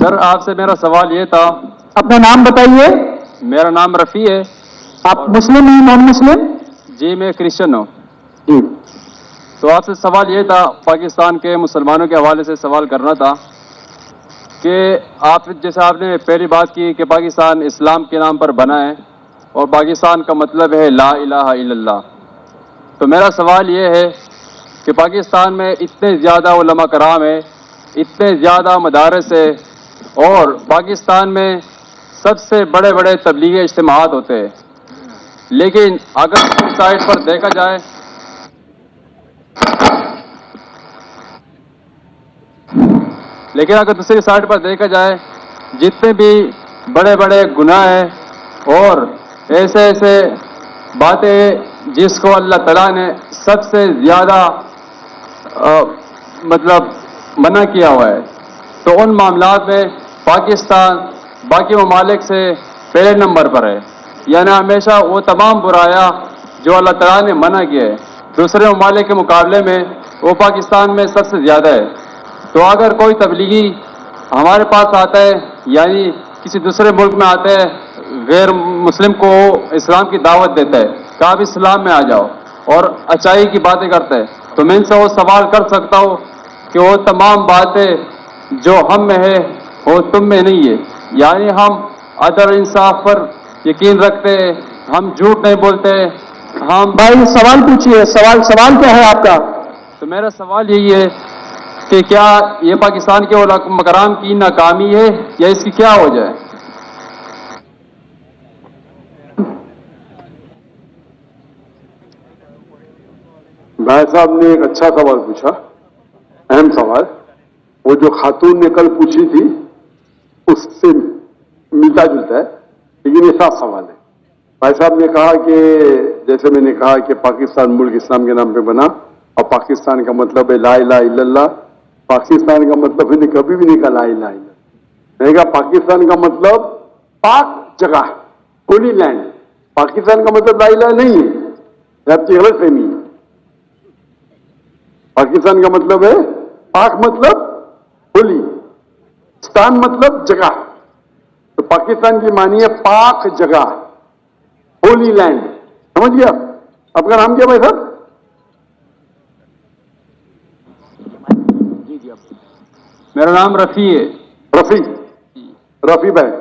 سر آپ سے میرا سوال یہ تھا. اپنا نام بتائیے. میرا نام رفیع ہے. آپ مسلم ہیں نان مسلم؟ جی میں کرسچن ہوں. جی. تو آپ سے سوال یہ تھا، پاکستان کے مسلمانوں کے حوالے سے سوال کرنا تھا کہ آپ نے پہلی بات کی کہ پاکستان اسلام کے نام پر بنا ہے اور پاکستان کا مطلب ہے لا الہ الا اللہ. تو میرا سوال یہ ہے کہ پاکستان میں اتنے زیادہ علماء کرام ہیں، اتنے زیادہ مدارس ہے، اور پاکستان میں سب سے بڑے بڑے تبلیغی اجتماعات ہوتے ہیں، لیکن اگر دوسری سائڈ پر دیکھا جائے جتنے بھی بڑے بڑے گناہ ہیں اور ایسے ایسے باتیں جس کو اللہ تعالیٰ نے سب سے زیادہ منع کیا ہوا ہے، تو ان معاملات میں پاکستان باقی ممالک سے پہلے نمبر پر ہے. یعنی ہمیشہ وہ تمام برایاں جو اللہ تعالیٰ نے منع کیا ہے دوسرے ممالک کے مقابلے میں وہ پاکستان میں سب سے زیادہ ہے. تو اگر کوئی تبلیغی ہمارے پاس آتا ہے، یعنی کسی دوسرے ملک میں آتا ہے، غیر مسلم کو اسلام کی دعوت دیتا ہے کہ آپ اسلام میں آ جاؤ اور اچائی کی باتیں کرتا ہے، تو میں ان سے وہ سوال کر سکتا ہوں کہ وہ تمام باتیں جو ہم میں ہے وہ تم میں نہیں ہے. یعنی ہم عدل انصاف پر یقین رکھتے ہیں، ہم جھوٹ نہیں بولتے. ہم بھائی سوال پوچھیے. سوال کیا ہے آپ کا؟ تو میرا سوال یہی ہے کہ کیا یہ پاکستان کے علماء کرام کی ناکامی ہے یا اس کی کیا وجہ ہے؟ بھائی صاحب نے ایک اچھا سوال پوچھا، اہم سوال. وہ جو خاتون نے کل پوچھی تھی اس سے ملتا جلتا ہے، لیکن یہ صاف سوال ہے. بھائی صاحب نے کہا کہ جیسے میں نے کہا کہ پاکستان ملک اسلام کے نام پہ بنا اور پاکستان کا مطلب ہے لا الہ الا اللہ. پاکستان کا مطلب ہے کبھی بھی نہیں کہا لا الہ الا اللہ. میں نے کہا پاکستان کا مطلب پاک جگہ، ہولی لینڈ. پاکستان کا مطلب لا الہ نہیں ہے، یہ آپ کی غلط فہمی ہے. پاکستان کا مطلب ہے پاک مطلب ہولی، ستان مطلب جگہ. تو پاکستان کی معنی ہے پاک جگہ، ہولی لینڈ. سمجھ گیا؟ آپ کا نام کیا بھائی صاحب؟ میرا نام رفیع ہے. رفیع بھائی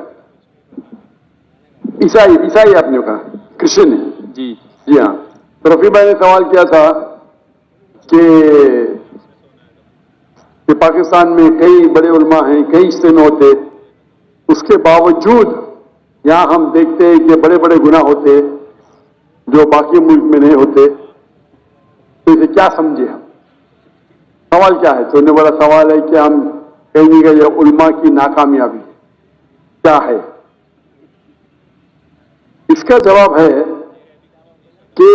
عیسائی آپ نے کہا، کرسچن ہے؟ جی ہاں. تو رفیع بھائی نے سوال کیا تھا کہ پاکستان میں کئی بڑے علماء ہیں، کئی اجتماع ہوتے، اس کے باوجود یہاں ہم دیکھتے ہیں کہ بڑے بڑے گناہ ہوتے جو باقی ملک میں نہیں ہوتے. تو اسے کیا سمجھے ہم؟ سوال کیا ہے؟ تو نے بڑا سوال ہے کہ ہم کہیں گے یہ علماء کی ناکامیابی کیا ہے. اس کا جواب ہے کہ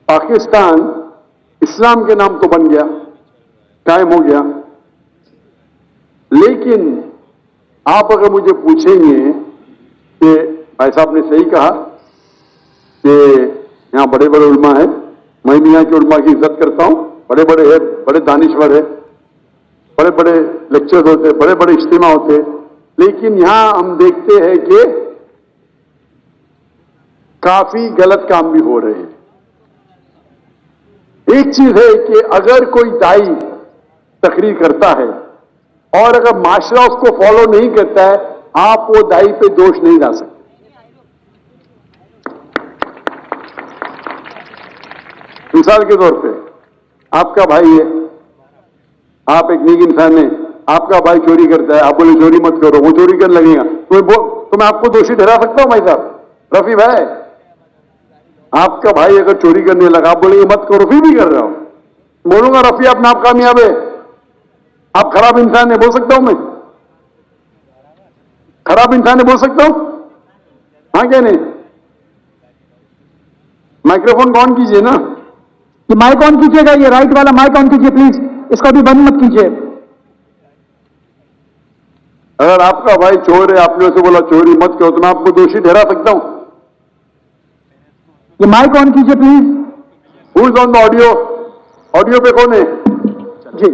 پاکستان اسلام کے نام تو بن گیا، قائم ہو گیا، لیکن آپ اگر مجھے پوچھیں گے کہ بھائی صاحب نے صحیح کہا کہ یہاں بڑے بڑے علماء ہیں، میں بھی یہاں کے علماء کی عزت کرتا ہوں، بڑے بڑے ہیں، بڑے دانشور ہیں، بڑے بڑے لیکچر ہوتے، بڑے بڑے اجتماع ہوتے، لیکن یہاں ہم دیکھتے ہیں کہ کافی غلط کام بھی ہو رہے ہیں. ایک چیز ہے کہ اگر کوئی دائی تقریر کرتا ہے اور اگر معاشرہ اس کو فالو نہیں کرتا ہے، آپ وہ دائی پہ دوش نہیں ڈال سکتے. مثال کے طور پہ آپ کا بھائی ہے، آپ ایک نیک انسان ہیں، آپ کا بھائی چوری کرتا ہے، آپ بولے چوری مت کرو، وہ چوری کرنے لگے گا تو میں آپ کو دوشی ٹھہرا سکتا ہوں؟ بھائی صاحب رفیع بھائی، آپ کا بھائی اگر چوری کرنے لگا، آپ بولیں گے مت کرو، پھر بھی کر رہا ہوں، بولوں گا رفیع اپنا آپ کامیاب ہے، آپ خراب انسان ہے، بول سکتا ہوں میں؟ خراب انسان ہے بول سکتا ہوں؟ ہاں کیا نہیں؟ مائکروفون آن کیجئے نا. یہ مائک آن کیجیے گا، یہ رائٹ والا مائک آن کیجیے پلیز، اس کو بھی بند مت کیجیے. اگر آپ کا بھائی چور ہے، آپ نے اسے بولا چوری مت کرو، تو میں آپ کو دوشی ٹھہرا سکتا ہوں؟ یہ مائک آن کیجیے please. Who is on the audio? Audio پہ کون ہے؟ جی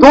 2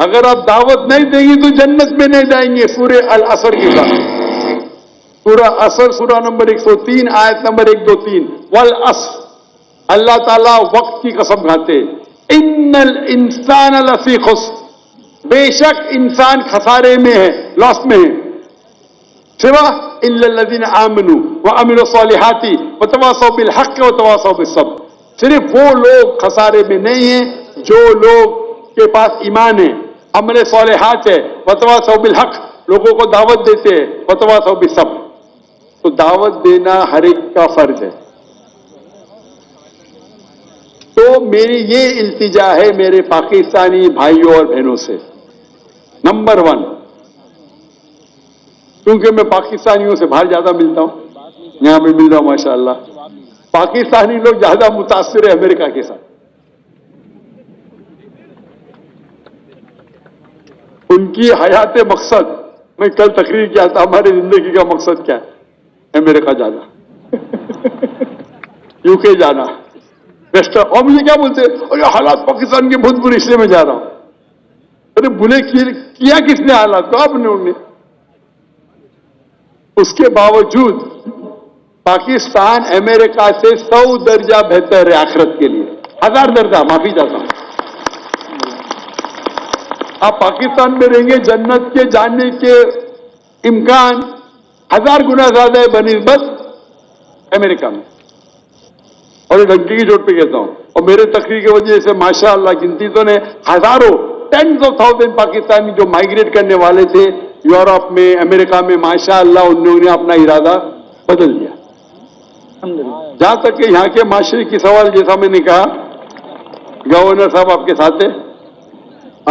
اگر آپ دعوت نہیں دیں گے تو جنت میں نہیں جائیں گے. سورہ العصر کے ساتھ سورہ عصر سورہ نمبر 103 آیت نمبر 123 والعصر. اللہ تعالیٰ وقت کی قسم کھاتے ان الانسان لفی خسر. بے شک انسان خسارے میں ہے, لاس میں ہے. سوا الا الذین آمنوا وعملوا الصالحات وتواصوا بالحق وتواصوا بالصبر. صرف وہ لوگ خسارے میں نہیں ہیں جو لوگ کے پاس ایمان ہے, عمل صالحات ہے, وتواصوا بالحق, لوگوں کو دعوت دیتے ہیں, وتواصوا بالصبر. تو دعوت دینا ہر ایک کا فرض ہے. تو میری یہ التجا ہے میرے پاکستانی بھائیوں اور بہنوں سے. نمبر 1, کیونکہ میں پاکستانیوں سے باہر زیادہ ملتا ہوں, یہاں پہ مل رہا ہوں ماشاءاللہ, پاکستانی لوگ زیادہ متاثر ہے امریکہ کے ساتھ. ان کی حیات مقصد, میں کل تقریر کیا تھا ہماری زندگی کا مقصد کیا ہے, امریکہ جانا, یو کے جانا, ویسٹ. اور مجھے کیا بولتے ہیں, حالات پاکستان کے بہت برے, اس لیے میں جا رہا ہوں. ارے بلے کیا کس نے حالات کو, آپ نے, انہوں نے. اس کے باوجود پاکستان امریکہ سے 100 درجہ بہتر ہے آخرت کے لیے, 1000 درجہ, معافی چاہتا ہوں. آپ پاکستان میں رہیں گے, جنت کے جانے کے امکان 1000 گنا زیادہ ہے بنسبت امریکہ میں. اور یہ ڈنکی کی چوٹ پہ کہتا ہوں, اور میرے تقریر کی وجہ سے ماشاءاللہ گنتی تو نے ہزاروں, 10,000 پاکستانی جو مائگریٹ کرنے والے تھے یورپ میں, امریکہ میں, ماشاءاللہ انہوں نے اپنا ارادہ بدل دیا. جہاں تک کہ یہاں کے معاشرے کی سوال, جیسا میں نے کہا, گورنر صاحب آپ کے ساتھ ہیں,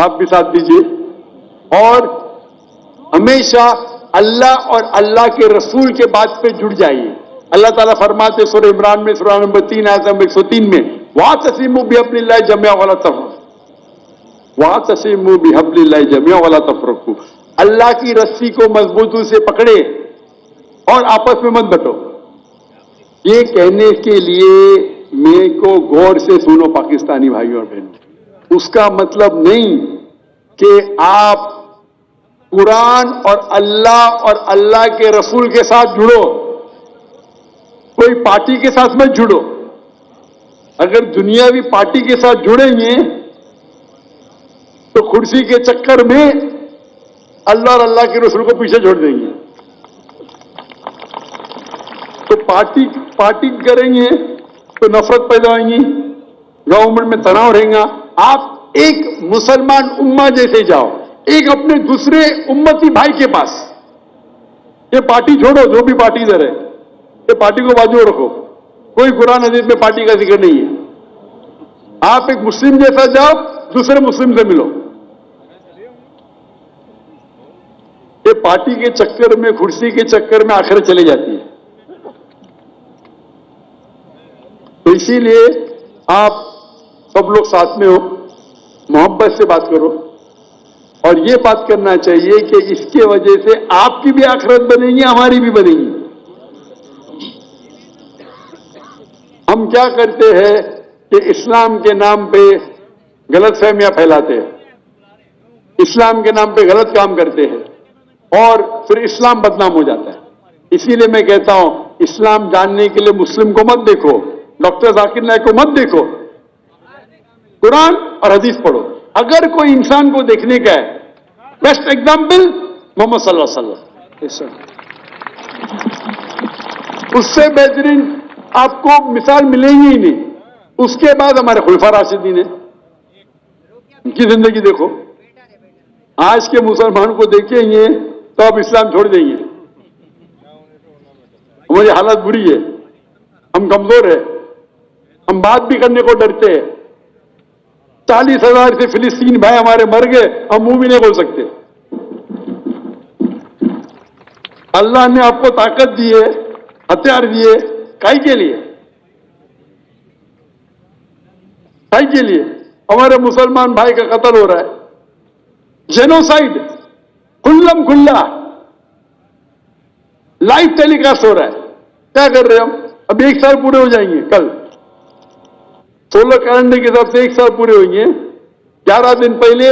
آپ بھی ساتھ دیجیے, اور ہمیشہ اللہ اور اللہ کے رسول کے بات پہ جڑ جائیے. اللہ تعالیٰ فرماتے سورہ عمران میں سورہ نمبر 3 آیت نمبر 103 میں, وَاعْتَصِمُوا بِحَبْلِ اللَّهِ جَمِيعًا وَلَا تَفَرَّقُوا. وَاعْتَصِمُوا بِحَبْلِ اللَّهِ جَمِيعًا وَلَا تَفَرَّقُوا. اللہ کی رسی کو مضبوطی سے پکڑے اور آپس میں مت بٹو. یہ کہنے کے لیے میرے کو غور سے سنو پاکستانی بھائیوں اور بہنوں, اس کا مطلب نہیں کہ آپ قرآن اور اللہ کے رسول کے ساتھ جڑو, کوئی پارٹی کے ساتھ مت جڑو. اگر دنیاوی پارٹی کے ساتھ جڑیں گے تو کرسی کے چکر میں اللہ اور اللہ کے رسول کو پیچھے چھوڑ دیں گے. تو پارٹی کریں گے تو نفرت پیدا ہوئیں گی, گورنمنٹ میں تناؤ رہیں گا. آپ ایک مسلمان امہ جیسے جاؤ, ایک اپنے دوسرے امتی بھائی کے پاس. یہ پارٹی چھوڑو, جو بھی پارٹی ادھر ہے, یہ پارٹی کو بازو رکھو, کوئی قرآن حدیث میں پارٹی کا ذکر نہیں ہے. آپ ایک مسلم جیسا جاؤ, دوسرے مسلم سے ملو. یہ پارٹی کے چکر میں, کرسی کے چکر میں آخر چلے جاتی ہے. تو اسی لیے آپ سب لوگ ساتھ میں ہو, محبت سے بات کرو, اور یہ بات کرنا چاہیے کہ اس کے وجہ سے آپ کی بھی آخرت بنے گی, ہماری بھی بنے گی. ہم کیا کرتے ہیں کہ اسلام کے نام پہ غلط فہمیاں پھیلاتے ہیں, اسلام کے نام پہ غلط کام کرتے ہیں, اور پھر اسلام بدنام ہو جاتا ہے. اسی لیے میں کہتا ہوں, اسلام جاننے کے لیے مسلم کو مت دیکھو, ڈاکٹر ذاکر نائک کو مت دیکھو, قرآن اور حدیث پڑھو. اگر کوئی انسان کو دیکھنے کا ہے, بیسٹ ایگزامپل محمد صلی اللہ علیہ وسلم, اس سے بہترین آپ کو مثال ملے گی ہی نہیں. اس کے بعد ہمارے خلفاء راشدین ہیں, ان کی زندگی دیکھو. آج کے مسلمان کو دیکھیں گے تو آپ اسلام چھوڑ دیں گے. ہماری حالت بری ہے, ہم کمزور ہیں, ہم بات بھی کرنے کو ڈرتے ہیں. 40,000 سے فلسطین بھائی ہمارے مر گئے, ہم منہ بھی نہیں کھول سکتے. اللہ نے آپ کو طاقت دی ہے, ہتھیار دیے, کائی کے لیے, کائی کے لیے. ہمارے مسلمان بھائی کا قتل ہو رہا ہے, جینوسائیڈ کھلم کھلا لائیو ٹیلی کاسٹ ہو رہا ہے. کیا کر رہے ہیں ہم؟ اب 1 سال پورے ہو جائیں گے کل, 16 کیلنڈر کے حساب سے 1 سال پورے ہوئیں گے. 11 دن پہلے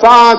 7